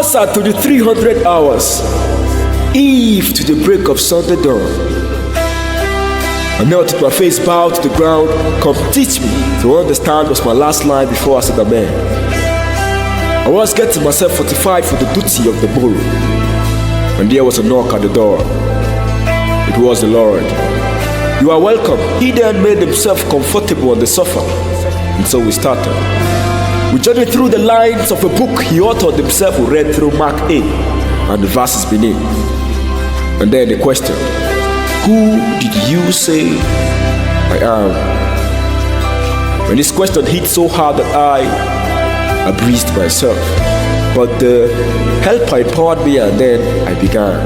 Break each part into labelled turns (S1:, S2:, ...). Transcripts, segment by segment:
S1: closer to the 300 hours, eve to the break of Sunday dawn. I knelt with my face bowed to the ground. Come teach me to understand was my last line before I said amen. I was getting myself fortified for the duty of the bull, when there was a knock at the door. It was the Lord. You are welcome. He then made himself comfortable on the sofa, and so we started. We journeyed through the lines of a book he authored himself. We read through Mark 8 and the verses beneath. And then the question, who did you say I am? When this question hit so hard that I breathed myself. But the helper empowered me, and then I began.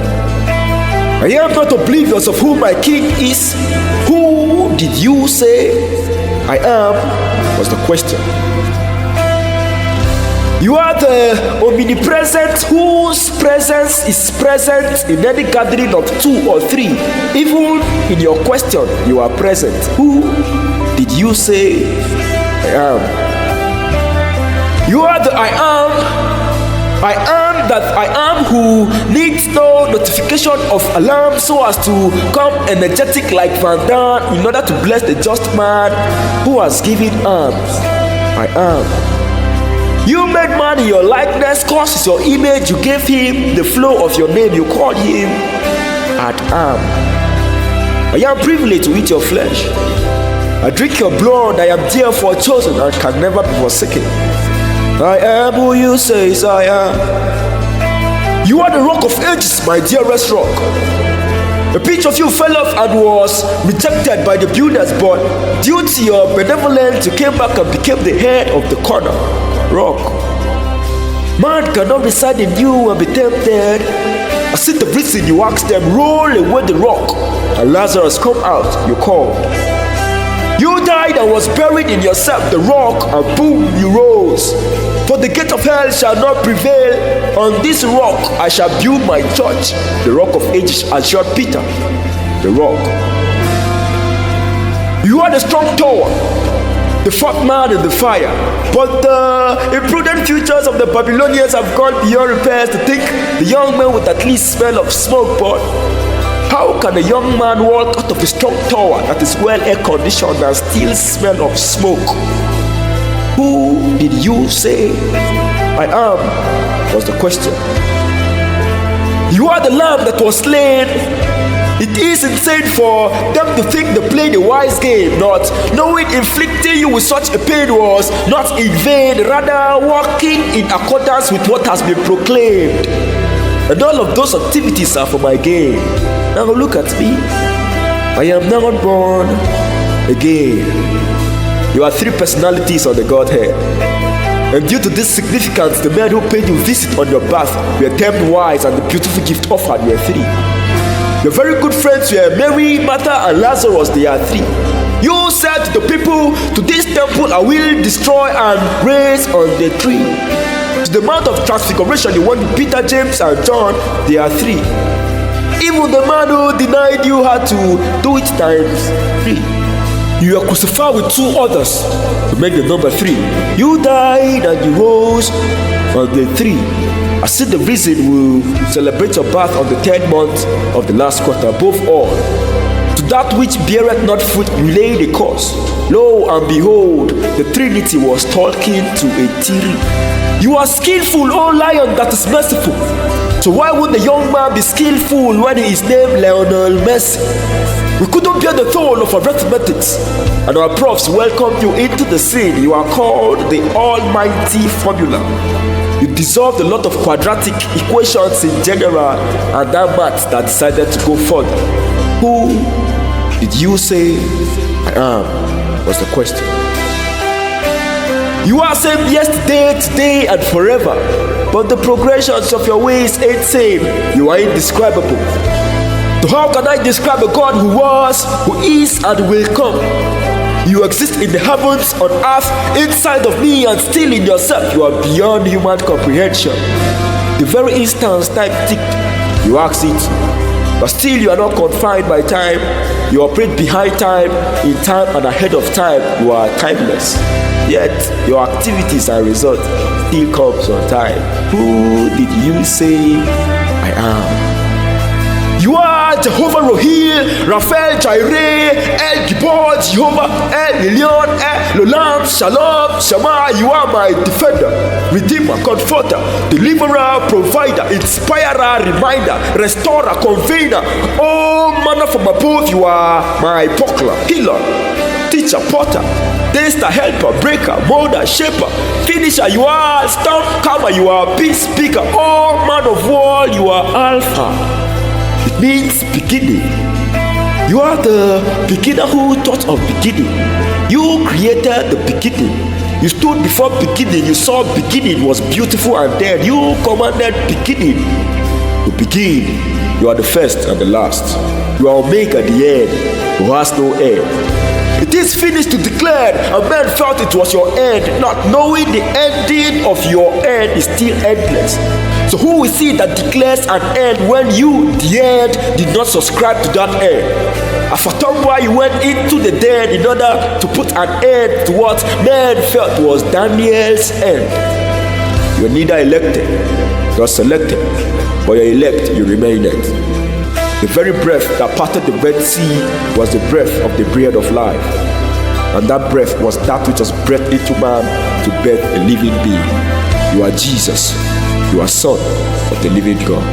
S1: I am not oblivious of who my king is. Who did you say I am? Was the question. You are the omnipresent whose presence is present in any gathering of 2 or 3. Even in your question, you are present. Who did you say I am? You are the I am. I am that I am who needs no notification of alarm so as to come energetic like Van Damme in order to bless the just man who has given arms. I am. You made man in your likeness, causes your image, you gave him the flow of your name, you called him I am. I am privileged to eat your flesh. I drink your blood, I am therefore chosen and can never be forsaken. I am who you say I am. You are the rock of ages, my dearest rock. A pitch of you fell off and was rejected by the builders, but due to your benevolence, you came back and became the head of the corner. Rock. Man cannot reside in you and be tempted. I see the reason you asked them, roll away the rock, and Lazarus come out, you called. You died and was buried in yourself, the rock, and boom, you rose. For the gate of hell shall not prevail. On this rock I shall build my church. The rock of ages assured Peter, the rock. You are the strong tower, the fourth man in the fire. But the imprudent futures of the Babylonians have gone beyond repairs to think the young man would at least smell of smoke. But how can a young man walk out of a strong tower that is well air conditioned and still smell of smoke? Who did you say I am? Was the question. You are the lamb that was slain. It is insane for them to think they played a wise game, not knowing inflicting you with such a pain was not in vain, rather working in accordance with what has been proclaimed. And all of those activities are for my gain. Now look at me. I am now born again. You are 3 personalities on the Godhead. And due to this significance, the men who paid you a visit on your birth were termed wise, and the beautiful gift offered were 3. Your very good friends were Mary, Martha, and Lazarus. They are 3. You said to the people, to this temple I will destroy and raise on the 3. To the Mount of Transfiguration, you went with Peter, James, and John. They are 3. Even the man who denied you had to do it times 3. You are crucified with 2 others to make the number 3. You died and you rose on the 3. I see the reason we celebrate your birth on the 3rd month of the last quarter. Above all, to that which beareth not fruit relay the cause. Lo and behold, the Trinity was talking to a tree. You are skillful, O lion that is merciful. So why would the young man be skillful when he is named Lionel Messi? We couldn't bear the toll of arithmetics, and our profs welcomed you into the scene. You are called the almighty formula. You dissolved a lot of quadratic equations in general, and that math that decided to go further. Who did you say I am? Was the question. You are same yesterday, today, and forever, but the progressions of your ways ain't same. You are indescribable. So how can I describe a God who was, who is, and will come? You exist in the heavens, on earth, inside of me, and still in yourself. You are beyond human comprehension. The very instant time ticked, you asked it, But still you are not confined by time. You operate behind time, in time and ahead of time. You are timeless. Yet your activities and results still comes on time. Who did you say I am? You are Jehovah Rohi, Raphael Jireh, El Gibor, Jehovah, El Elyon, El Olam, Shalom, Shammah. You are my defender, redeemer, comforter, deliverer, provider, inspirer, reminder, restorer, convener. All manner from above. You are my buckler, healer, teacher, potter, taster, helper, breaker, molder, shaper, finisher. You are storm calmer. You are peace speaker. All man of war. You are Alpha. It means beginning. You are the beginner who thought of beginning. You created the beginning. You stood before beginning. You saw beginning was beautiful, and then you commanded beginning to begin. You are the first and the last. You are Omega, the end, who has no end. It is finished to declare, and men felt it was your end, not knowing the ending of your end is still endless. So who is it that declares an end when you, the end, did not subscribe to that end? Afatomwa, you went into the dead in order to put an end to what men felt was Daniel's end. You were neither elected nor selected, but you're elect, you remain it. The very breath that parted the Red Sea was the breath of the bread of life. And that breath was that which was breathed into man to birth a living being. You are Jesus. You are Son of the living God.